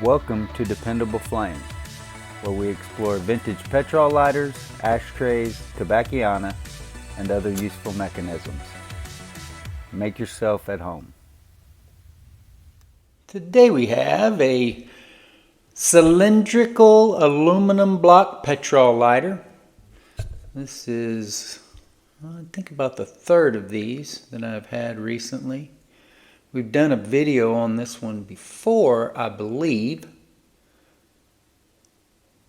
Welcome to Dependable Flame, where we explore vintage petrol lighters, ashtrays, tobacconiana, and other useful mechanisms. Make yourself at home. Today we have a cylindrical aluminum block petrol lighter. This is, I think, about the third of these that I've had recently. We've done a video on this one before, I believe,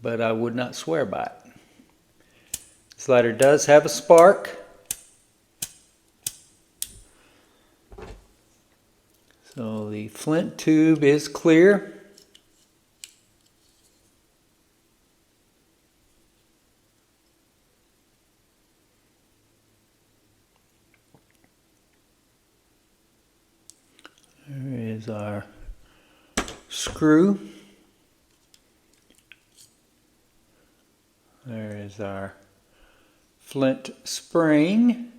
but I would not swear by it. This lighter does have a spark. So the Flint tube is clear. There is our screw. There is our Flint spring.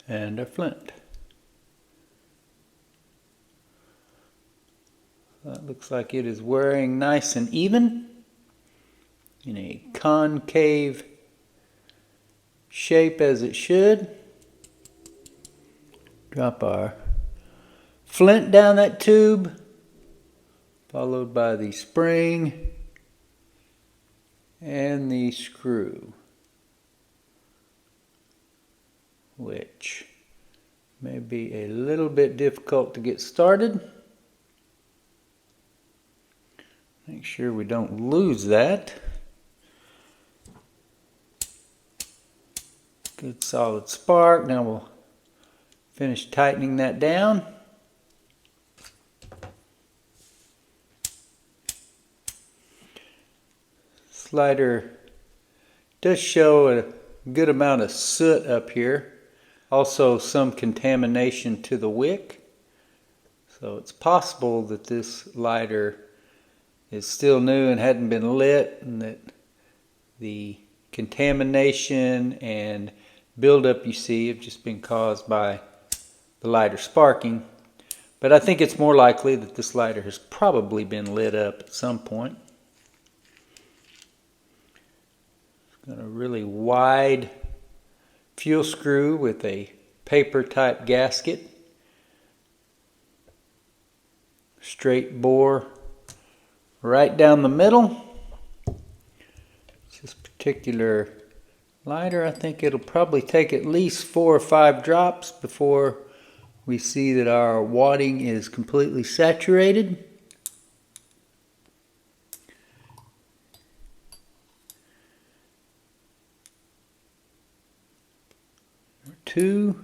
And our Flint. That looks like it is wearing nice and even in a concave shape as it should. Drop our Flint down that tube, followed by the spring and the screw, which may be a little bit difficult to get started. Make sure we don't lose that. Good solid spark. Now we'll finish tightening that down. This lighter does show a good amount of soot up here. Also some contamination to the wick. So it's possible that this lighter is still new and hadn't been lit, and that the contamination and buildup you see have just been caused by the lighter sparking. But I think it's more likely that this lighter has probably been lit up at some point. It's got a really wide fuel screw with a paper type gasket. Straight bore right down the middle. This particular lighter, I think it'll probably take at least 4 or 5 drops before we see that our wadding is completely saturated. Number 2.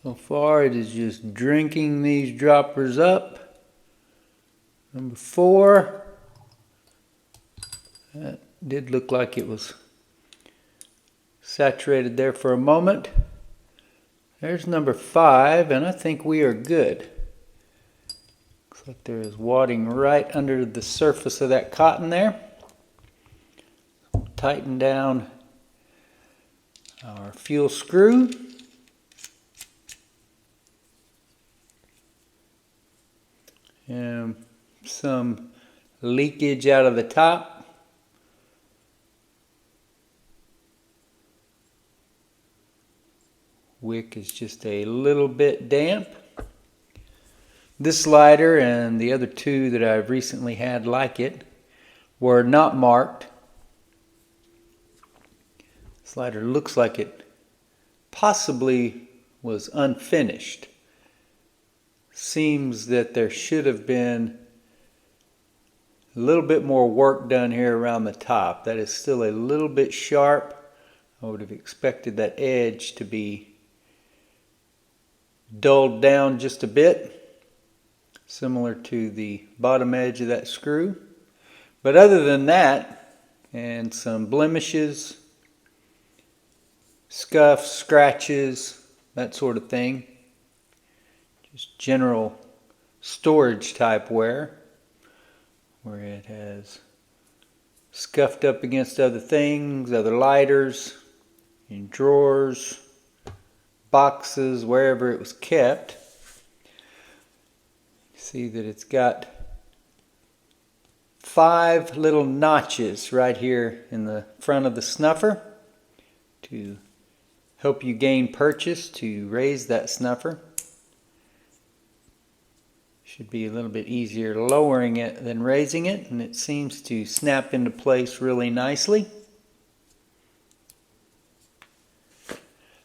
So far it is just drinking these droppers up. Number 4. That did look like it was saturated there for a moment. There's number 5, and I think we are good. Looks like there is wadding right under the surface of that cotton there. We'll tighten down our fuel screw. And some leakage out of the top. Wick is just a little bit damp. This lighter and the other 2 that I've recently had like it were not marked. This lighter looks like it possibly was unfinished. Seems that there should have been a little bit more work done here around the top. That is still a little bit sharp. I would have expected that edge to be dulled down just a bit, similar to the bottom edge of that screw. But other than that, and some blemishes, scuffs, scratches, that sort of thing, just general storage type wear, where it has scuffed up against other things, other lighters, in drawers, boxes, wherever it was kept. See that it's got 5 little notches right here in the front of the snuffer to help you gain purchase to raise that snuffer. Should be a little bit easier lowering it than raising it, and it seems to snap into place really nicely.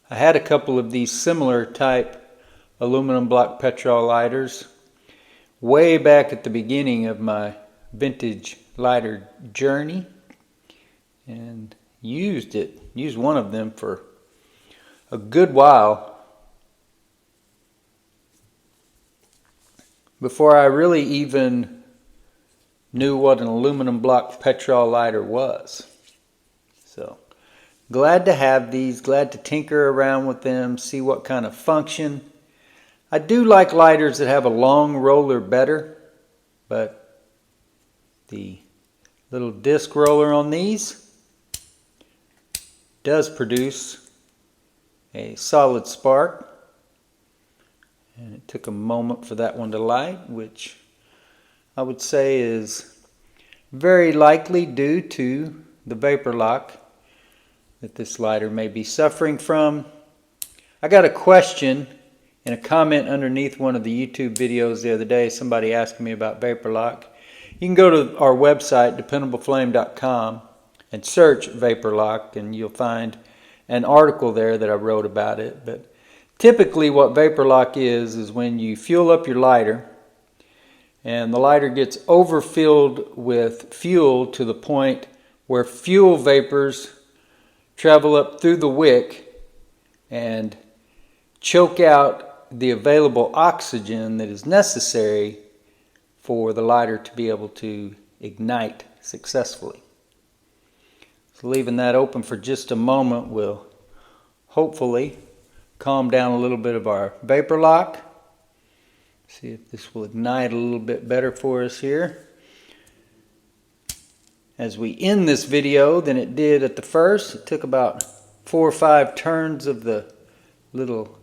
I had a couple of these similar type aluminum block petrol lighters way back at the beginning of my vintage lighter journey, and used one of them for a good while before I really even knew what an aluminum block petrol lighter was. So glad to have these, glad to tinker around with them, see what kind of function. I do like lighters that have a long roller better, but the little disc roller on these does produce a solid spark. And it took a moment for that one to light, which I would say is very likely due to the vapor lock that this lighter may be suffering from. I got a question in a comment underneath one of the YouTube videos the other day, somebody asking me about vapor lock. You can go to our website, dependableflame.com, and search vapor lock, and you'll find an article there that I wrote about it. But typically what vapor lock is when you fuel up your lighter and the lighter gets overfilled with fuel to the point where fuel vapors travel up through the wick and choke out the available oxygen that is necessary for the lighter to be able to ignite successfully. So leaving that open for just a moment will hopefully calm down a little bit of our vapor lock. See if this will ignite a little bit better for us here as we end this video than it did at the first. It took about 4 or 5 turns of the little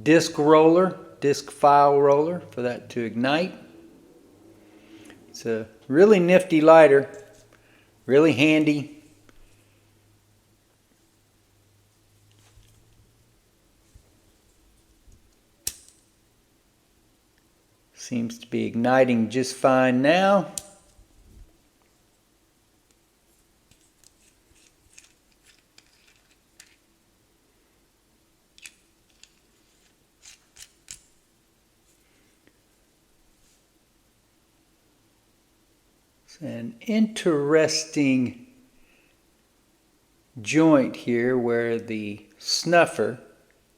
disc file roller for that to ignite. It's a really nifty lighter, really handy. Seems to be igniting just fine now. It's an interesting joint here where the snuffer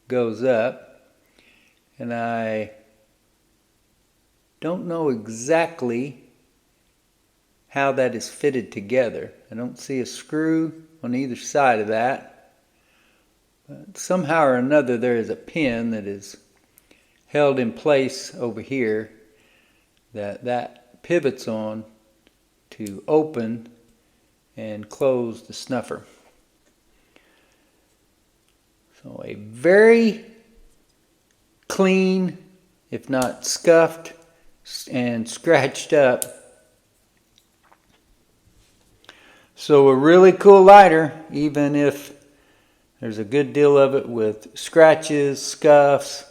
goes up, and I don't know exactly how that is fitted together. I don't see a screw on either side of that. But somehow or another there is a pin that is held in place over here that pivots on to open and close the snuffer. So a very clean, if not scuffed and scratched up. So a really cool lighter, even if there's a good deal of it with scratches, scuffs.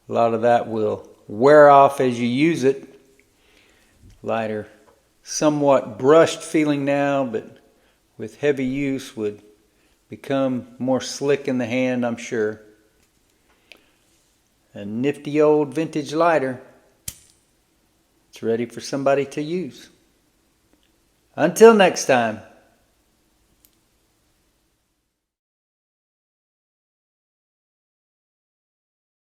A lot of that will wear off as you use it. Lighter somewhat brushed feeling now, but with heavy use would become more slick in the hand, I'm sure. A nifty old vintage lighter. It's ready for somebody to use. Until next time.